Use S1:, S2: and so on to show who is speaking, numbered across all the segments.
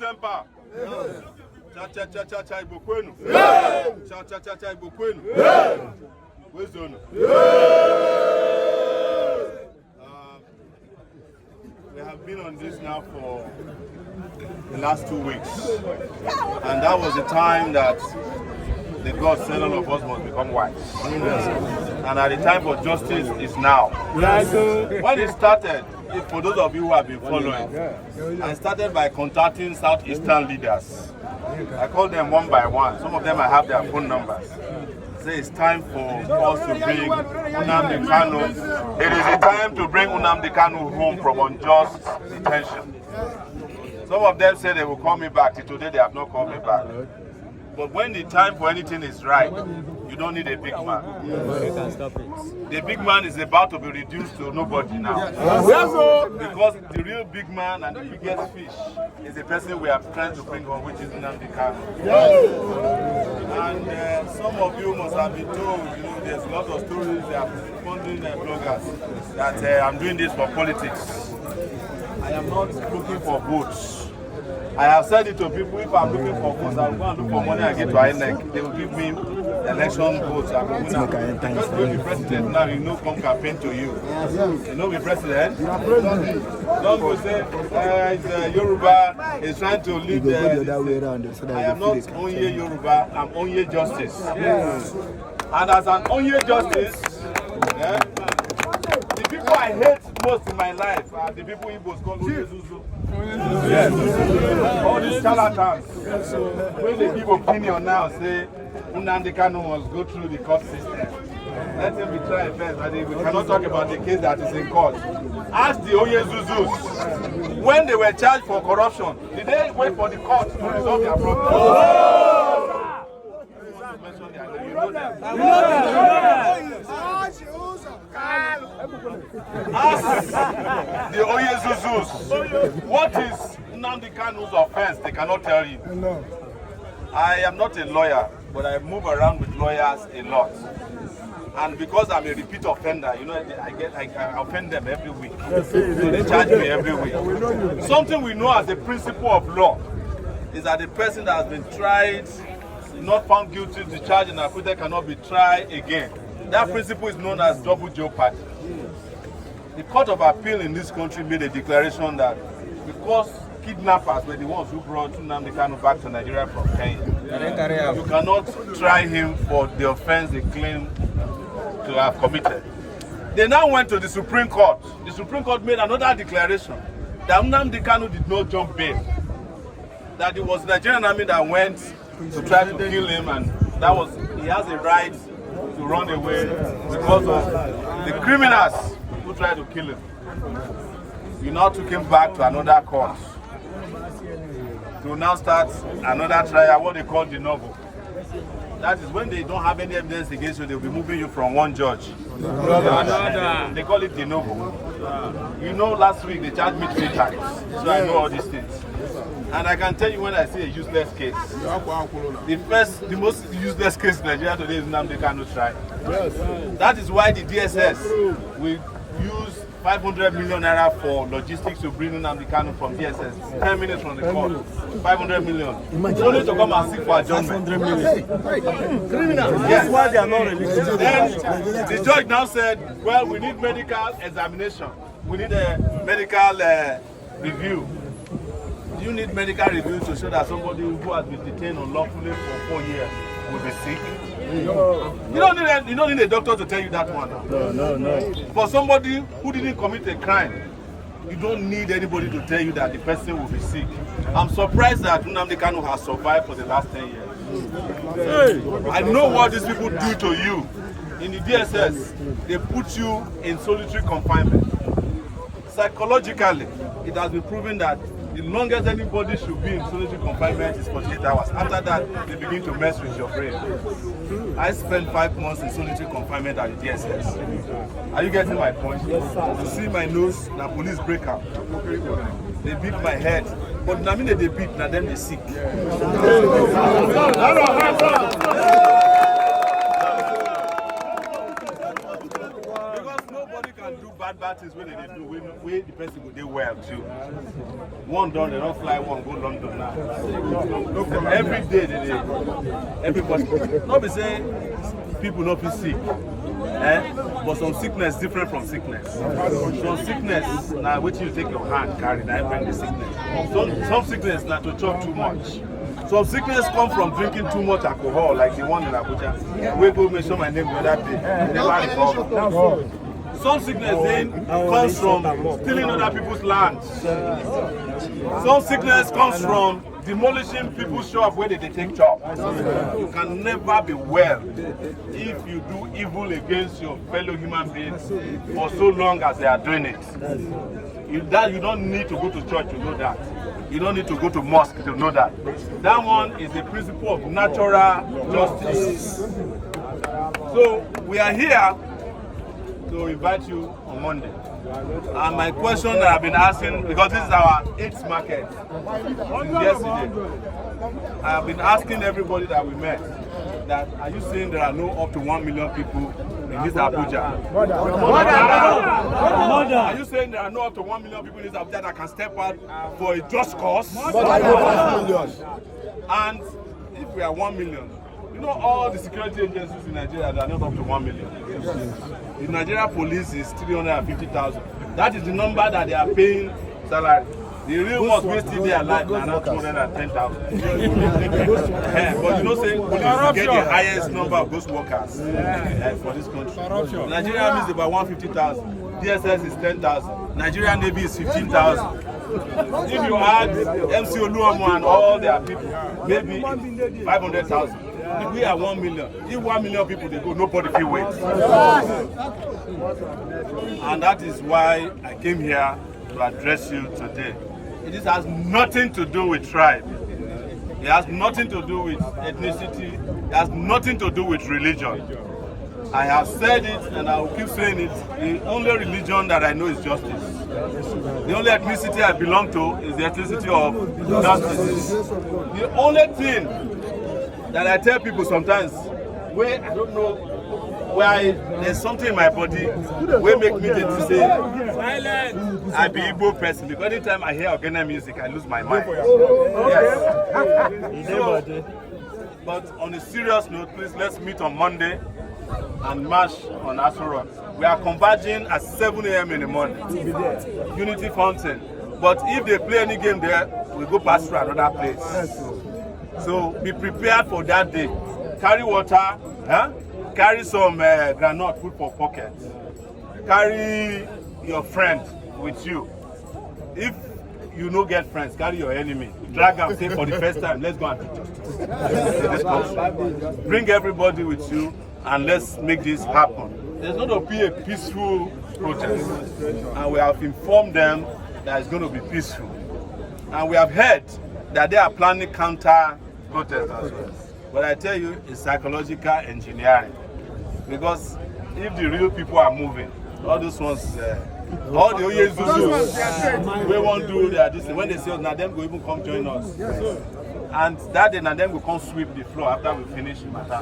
S1: Semper. Cha-cha-cha-cha-cha Igbokwenu. Cha-cha-cha-cha Igbokwenu. Where's Zono? We have been on this now for the last 2 weeks. And that was the time that the God said all of us must become wise. And at the time for justice is now. When it started, for those of you who have been following, I started by contacting Southeastern leaders. I called them one by one. Some of them I have their phone numbers. Say it's time for us to bring Nnamdi Kanu. It is the time to bring Nnamdi Kanu home from unjust detention. Some of them say they will call me back. Till today they have not called me back. But when the time for anything is right, you don't need a big man. You can stop it. The big man is about to be reduced to nobody now. Because the real big man and the biggest fish is the person we are trying to bring on, which is Nnamdi Kanu. And some of you must have been told, there's a lot of stories that are funding bloggers that I'm doing this for politics. I am not looking for votes. I have said it to people, if I'm looking for votes, I'll go and look for money and get to INEC. They will give me election votes. Because you'll be president now, come campaign to you. Be president. Don't go say, Yoruba is trying to lead the... I am not only Yoruba, I'm only justice. And as an only justice, the people I hate most in my life are the people Igbos call Onyezuzu. Yes. All these charlatans. When they give opinion now, say Nnamdi Kanu must go through the court system. Let him be tried first, but we cannot talk about the case that is in court. Ask the Onyezuzus, when they were charged for corruption, did they wait for the court to resolve their problem? Ask the Onyezuzus, what is Nnamdi Kanu's offense? They cannot tell you. I am not a lawyer, but I move around with lawyers a lot. And because I'm a repeat offender, I offend them every week. So they charge me every week. Something we know as a principle of law is that the person that has been tried, not found guilty, the charge and acquitted cannot be tried again. That principle is known as double jeopardy. The Court of Appeal in this country made a declaration that because kidnappers were the ones who brought Nnamdi Kanu back to Nigeria from Kenya, you cannot try him for the offense they claim to have committed. They now went to the Supreme Court. The Supreme Court made another declaration that Nnamdi Kanu did not jump bail. That it was the Nigerian army that went to try to kill him, and he has a right to run away because of the criminals who tried to kill him. We now took him back to another court to now start another trial, what they call de novo. That is when they don't have any evidence against you, they'll be moving you from one judge to another. They call it de novo. Last week they charged me 3 times, so I know all these things. And I can tell you when I see a useless case, the most useless case in Nigeria today is Nnamdi Kanu trial. That is why the DSS will use 500 million naira for logistics to bring Nnamdi Kanu from DSS. 10 minutes from the court, 500 million. Only to come and seek for adjournment. Criminals. Yes. That's why they are not released. Then the judge now said, well, we need medical examination. We need a medical review. Do you need medical review to show that somebody who has been detained unlawfully for 4 years will be sick? No. You don't need a doctor to tell you that one. No. For somebody who didn't commit a crime, you don't need anybody to tell you that the person will be sick. I'm surprised that Nnamdi Kanu has survived for the last 10 years. I know what these people do to you. In the DSS, they put you in solitary confinement. Psychologically, it has been proven that the longest anybody should be in solitary confinement is 48 hours. After that, they begin to mess with your brain. I spent 5 months in solitary confinement at the DSS. Are you getting my point? You see my nose, the police break out. They beat my head. But I mean they beat, now then they sick. Because nobody can do bad bad things when they do, when the person go do well too. One done, they don't fly one, go London now. Every day everybody, not be say people not be sick. But some sickness different from sickness. Some sickness now which you take your hand carry that bring the sickness. Some sickness now to chop too much. Some sickness come from drinking too much alcohol, like the one in Abuja. We go mention my name the other day. Never recover. Some sickness then comes from stealing other people's land. Some sickness comes from demolishing people's shop where they take chop. You can never be well if you do evil against your fellow human beings for so long as they are doing it. You don't need to go to church to know that. You don't need to go to mosque to know that. That one is the principle of natural justice. So we are here to invite you on Monday. And my question that I've been asking, because this is our 8th market since yesterday, I've been asking everybody that we met that are you saying there are no up to 1 million people in this Abuja? Are you saying there are no up to 1 million people in this Abuja that can step out for a just cause? And if we are 1 million, you know all the security agencies in Nigeria that are not up to 1 million. The Nigeria police is 350,000. That is the number that they are paying salary. The real ones will still be alive and not 210,000. But you know, say police get the highest number of those workers for this country. Nigeria means about 150,000. DSS is 10,000. Nigerian Navy is 15,000. If you add MC Oluomo and all their people, maybe 500,000. If we are 1 million, if 1 million people they go, nobody can wait. And that is why I came here to address you today. It has nothing to do with tribe. It has nothing to do with ethnicity. It has nothing to do with religion. I have said it and I will keep saying it. The only religion that I know is justice. The only ethnicity I belong to is the ethnicity of justice. The only thing that I tell people sometimes, where I don't know why there's something in my body where make me to say I be Igbo person, because anytime I hear Ogene music I lose my mind. Yes. So, but on a serious note, please let's meet on Monday and march on Aso Rock. We are converging at 7 a.m. in the morning. Unity Fountain. But if they play any game there, we go past through another place. So be prepared for that day. Carry water, carry some granite, put for pocket. Carry your friend with you. If you no get friends, carry your enemy. Drag them, say for the first time, let's go and do justice. Bring everybody with you and let's make this happen. There's going to be a peaceful protest. And we have informed them that it's going to be peaceful. And we have heard that they are planning counter protest as well. But I tell you, it's psychological engineering. Because if the real people are moving, all those ones, all the Oyezuzus, we won't do their this. When they say us, now them will even come join us. And that day, now them will come sweep the floor after we finish matter.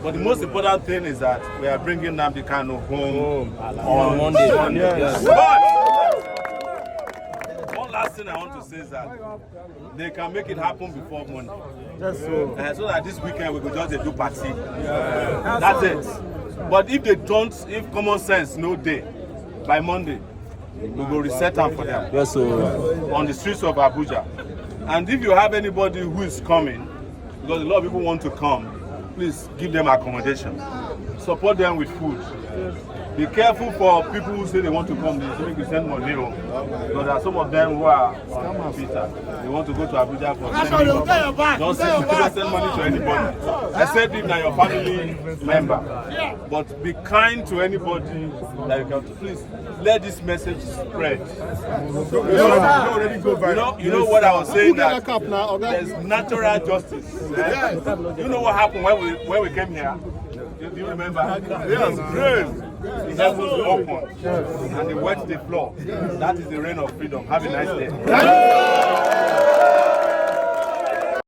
S1: But the most important thing is that we are bringing Nnamdi Kanu home on Monday. Yes. Last thing I want to say is that they can make it happen before Monday. So that this weekend we could just do party. That's it. But if they don't, if common sense no day, by Monday, we will reset them for them. Yes, on the streets of Abuja. And if you have anybody who is coming, because a lot of people want to come, please give them accommodation. Support them with food. Be careful for people who say they want to come, they think we send money home. Because there are some of them who are on Twitter. They want to go to Abuja for sending money. Don't send money to anybody. Except if they're your family member. But be kind to anybody that you can. Please, let this message spread. You know what I was saying, that there's natural justice. You know what happened when we came here? Do you remember? Yes. The heavens open and they wet the floor. That is the reign of freedom. Have a nice day.